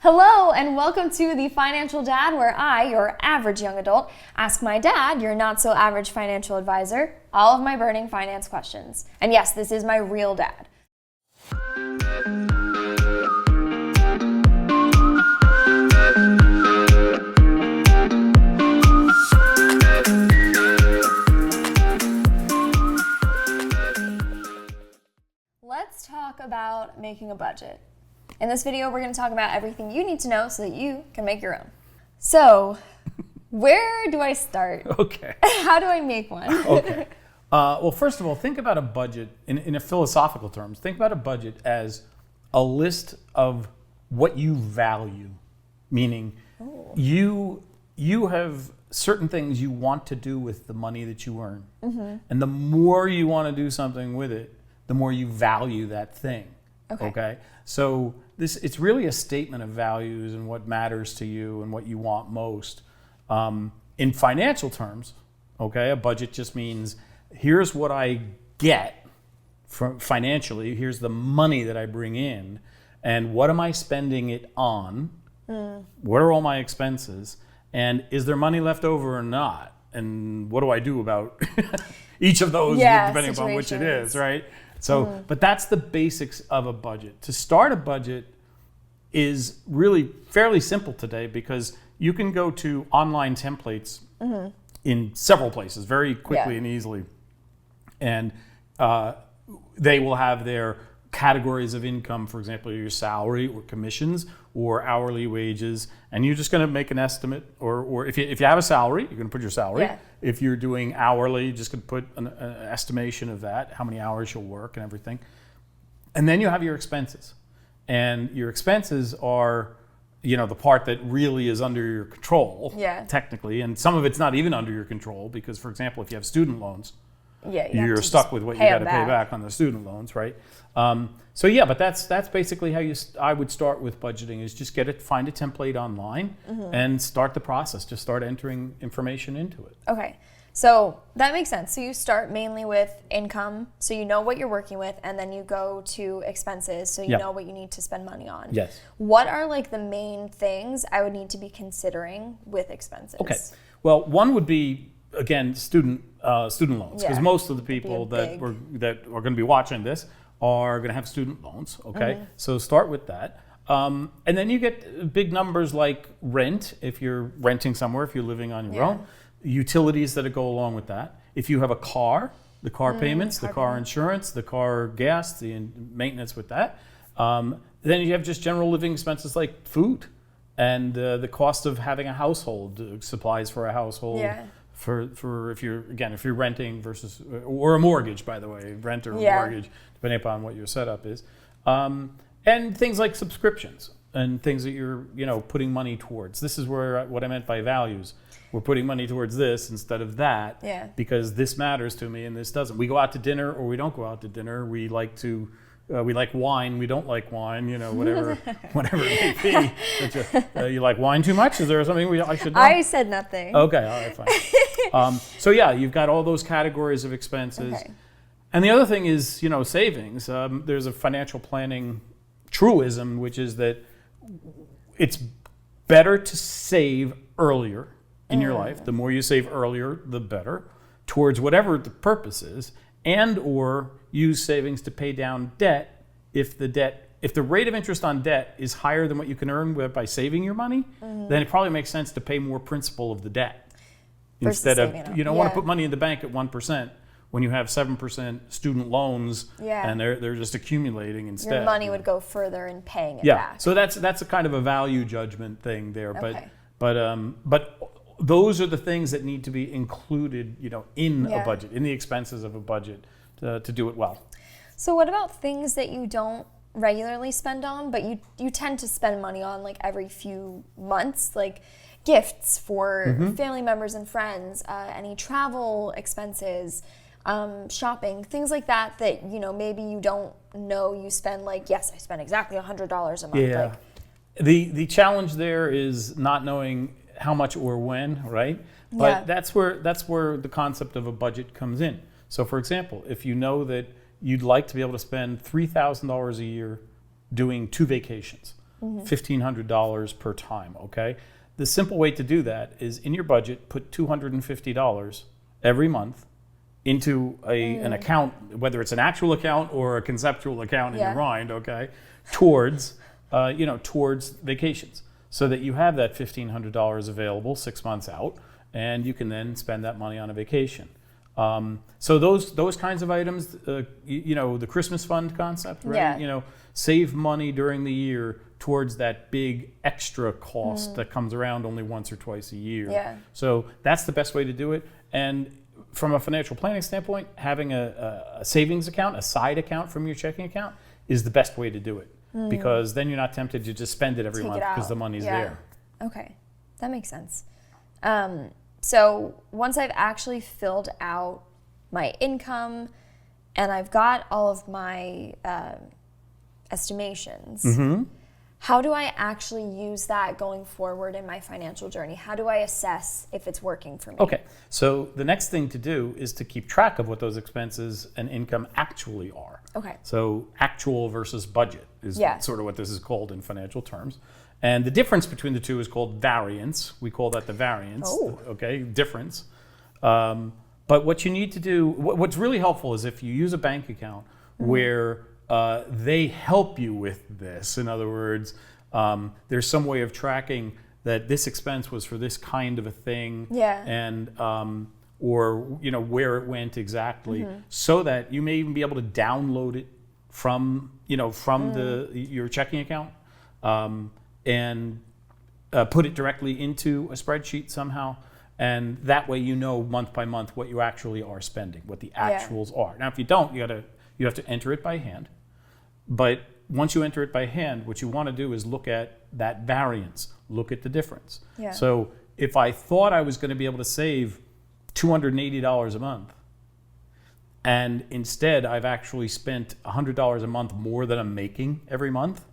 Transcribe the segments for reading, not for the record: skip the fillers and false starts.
Hello and welcome to The Financial Dad, where I, your average young adult, ask my dad, your not so average financial advisor, all of my burning finance questions. And yes, this is my real dad. Let's talk about making a budget. In this video, we're going to talk about everything you need to know so that you can make your own. So, where do I start? Okay. How do I make one? Okay. Well, first of all, think about a budget in a philosophical terms. Think about a budget as a list of what you value, meaning you have certain things you want to do with the money that you earn. Mm-hmm. And the more you want to do something with it, the more you value that thing. Okay? So it's really a statement of values and what matters to you and what you want most. In financial terms, okay, a budget just means here's what I get from financially, here's the money that I bring in, and what am I spending it on? What are all my expenses? And is there money left over or not? And what do I do about each of those, depending upon which it is, right? So, but that's the basics of a budget. To start a budget is really fairly simple today because you can go to online templates in several places very quickly and easily. And they will have their categories of income, for example, your salary or commissions or hourly wages. And you're just going to make an estimate, or if you have a salary, you're going to put your salary. Yeah. If you're doing hourly, you're just going to put an estimation of that, how many hours you'll work and everything. And then you have your expenses. And your expenses are, the part that really is under your control, technically. And some of it's not even under your control because, for example, if you have student loans, you're stuck with what you got to pay back on the student loans, right? But that's basically how I would start with budgeting is just find a template online and start the process. Just start entering information into it. Okay, so that makes sense. So you start mainly with income, so you know what you're working with, and then you go to expenses, so you know what you need to spend money on. Yes. What are the main things I would need to be considering with expenses? Okay, well, one would be, again, student loans, because most of the people that are going to be watching this are going to have student loans. Okay, so start with that, and then you get big numbers like rent if you're renting somewhere, if you're living on your own, utilities that go along with that. If you have a car, the car payments, the car insurance, the car gas, the maintenance with that. Then you have just general living expenses like food and the cost of having a household, supplies for a household. Yeah. For if you're renting versus or a mortgage, by the way, rent or mortgage, depending upon what your setup is, and things like subscriptions and things that you're putting money towards. This is what I meant by values. We're putting money towards this instead of that because this matters to me and this doesn't. We go out to dinner or we don't go out to dinner. We like wine. We don't like wine. Whatever it may be. You like wine too much? Is there something I should know? I said nothing. Okay, all right, fine. You've got all those categories of expenses, and the other thing is savings. There's a financial planning truism, which is that it's better to save earlier in your life. The more you save earlier, the better, towards whatever the purpose is, and or use savings to pay down debt if the rate of interest on debt is higher than what you can earn by saving your money, then it probably makes sense to pay more principal of the debt instead of you don't want to put money in the bank at 1% when you have 7% student loans and they're just accumulating instead. Your money would go further in paying it back. So that's a kind of a value judgment thing there, but those are the things that need to be included, in a budget, in the expenses of a budget to do it well. So what about things that you don't regularly spend on, but you tend to spend money on every few months, like gifts for family members and friends, any travel expenses, shopping, things like that maybe you don't know you spend I spend exactly $100 a month. Yeah. The challenge there is not knowing how much or when, right? But that's where the concept of a budget comes in. So for example, if you know that you'd like to be able to spend $3,000 a year doing 2 vacations, $1,500 per time, okay? The simple way to do that is in your budget, put $250 every month into an account, whether it's an actual account or a conceptual account in your mind, okay, towards towards vacations, so that you have that $1,500 available 6 months out, and you can then spend that money on a vacation. So those kinds of items, the Christmas fund concept, right? Yeah. Save money during the year towards that big extra cost that comes around only once or twice a year. Yeah. So that's the best way to do it. And from a financial planning standpoint, having a savings account, a side account from your checking account, is the best way to do it, because then you're not tempted to just spend it every month because the money's there. Okay, that makes sense. So once I've actually filled out my income and I've got all of my estimations, how do I actually use that going forward in my financial journey? How do I assess if it's working for me? Okay, so the next thing to do is to keep track of what those expenses and income actually are. Okay. So actual versus budget is sort of what this is called in financial terms. And the difference between the two is called variance. We call that the variance, okay, difference. But what you need to do, what's really helpful is if you use a bank account where they help you with this. In other words, there's some way of tracking that this expense was for this kind of a thing, and or where it went exactly, so that you may even be able to download it from your checking account, and put it directly into a spreadsheet somehow. And that way month by month what you actually are spending, what the actuals are. Now, if you don't, you have to enter it by hand. But once you enter it by hand, what you want to do is look at that variance, look at the difference. So if I thought I was going to be able to save $280 a month, and instead I've actually spent $100 a month more than I'm making every month,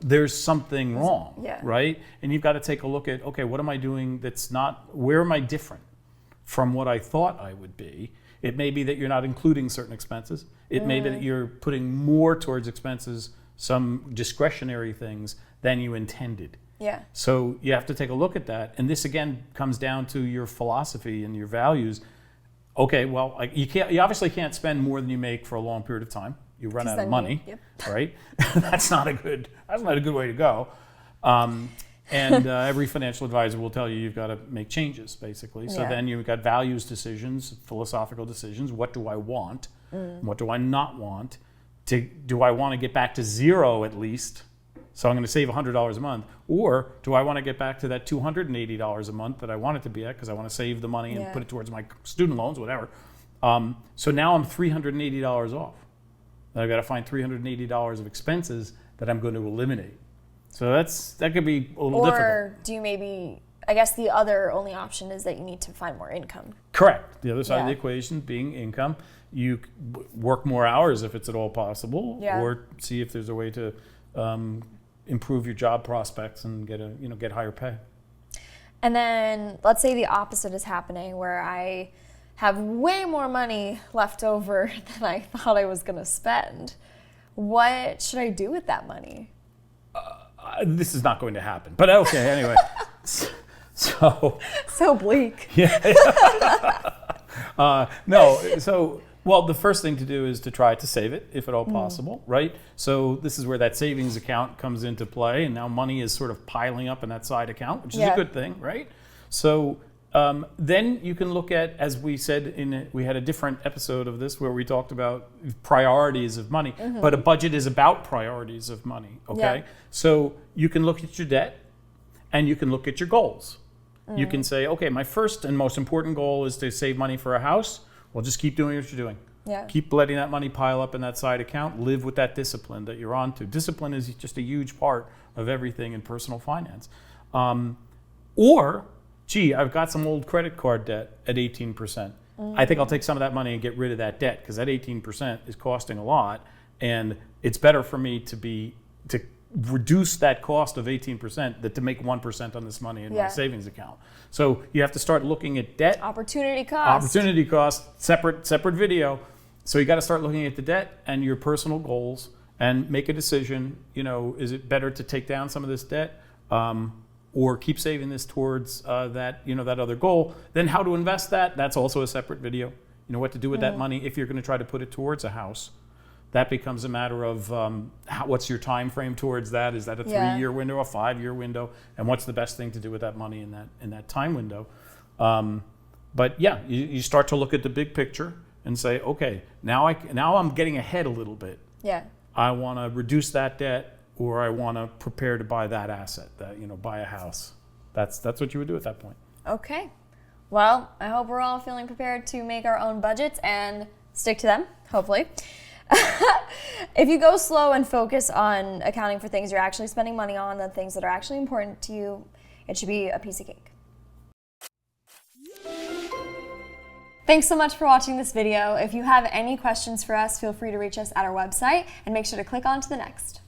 there's something wrong, right? And you've got to take a look at, okay, what am I doing where am I different from what I thought I would be? It may be that you're not including certain expenses. It may be that you're putting more towards expenses, some discretionary things, than you intended. So you have to take a look at that. And this, again, comes down to your philosophy and your values. Okay, well, you obviously can't spend more than you make for a long period of time. You run out of money, right? That's not a good way to go. And every financial advisor will tell you you've got to make changes, basically. So then you've got values decisions, philosophical decisions. What do I want? What do I not want? Do I want to get back to zero at least? So I'm going to save $100 a month. Or do I want to get back to that $280 a month that I want it to be at because I want to save the money and put it towards my student loans, whatever. So now I'm $380 off. I've got to find $380 of expenses that I'm going to eliminate. So that could be a little difficult. Or do you maybe, I guess the other only option is that you need to find more income. Correct. The other side of the equation being income. You work more hours if it's at all possible, or see if there's a way to improve your job prospects and get higher pay. And then let's say the opposite is happening, where I have way more money left over than I thought I was going to spend. What should I do with that money? This is not going to happen, but okay, anyway. So bleak. Well, the first thing to do is to try to save it, if at all possible, right? So this is where that savings account comes into play, and now money is sort of piling up in that side account, which is a good thing, right? So then you can look at, as we said, we had a different episode of this where we talked about priorities of money, but a budget is about priorities of money, okay? So you can look at your debt, and you can look at your goals. You can say, okay, my first and most important goal is to save money for a house. Well, just keep doing what you're doing. Keep letting that money pile up in that side account. Live with that discipline that you're on to. Discipline is just a huge part of everything in personal finance. Or, gee, I've got some old credit card debt at 18%. I think I'll take some of that money and get rid of that debt, because that 18% is costing a lot, and it's better for me to reduce that cost of 18% than to make 1% on this money in my savings account. So you have to start looking at debt. Opportunity cost, separate video. So you got to start looking at the debt and your personal goals and make a decision. Is it better to take down some of this debt, or keep saving this towards that other goal? Then how to invest that? That's also a separate video. What to do with that money if you're going to try to put it towards a house. That becomes a matter of what's your time frame towards that? Is that a 3-year window, a 5-year window, and what's the best thing to do with that money in that time window? But yeah, you start to look at the big picture and say, okay, now I'm getting ahead a little bit. Yeah. I want to reduce that debt, or I want to prepare to buy that asset, buy a house. That's what you would do at that point. Okay. Well, I hope we're all feeling prepared to make our own budgets and stick to them, hopefully. If you go slow and focus on accounting for things you're actually spending money on, the things that are actually important to you, it should be a piece of cake. Thanks so much for watching this video. If you have any questions for us, feel free to reach us at our website, and make sure to click on to the next.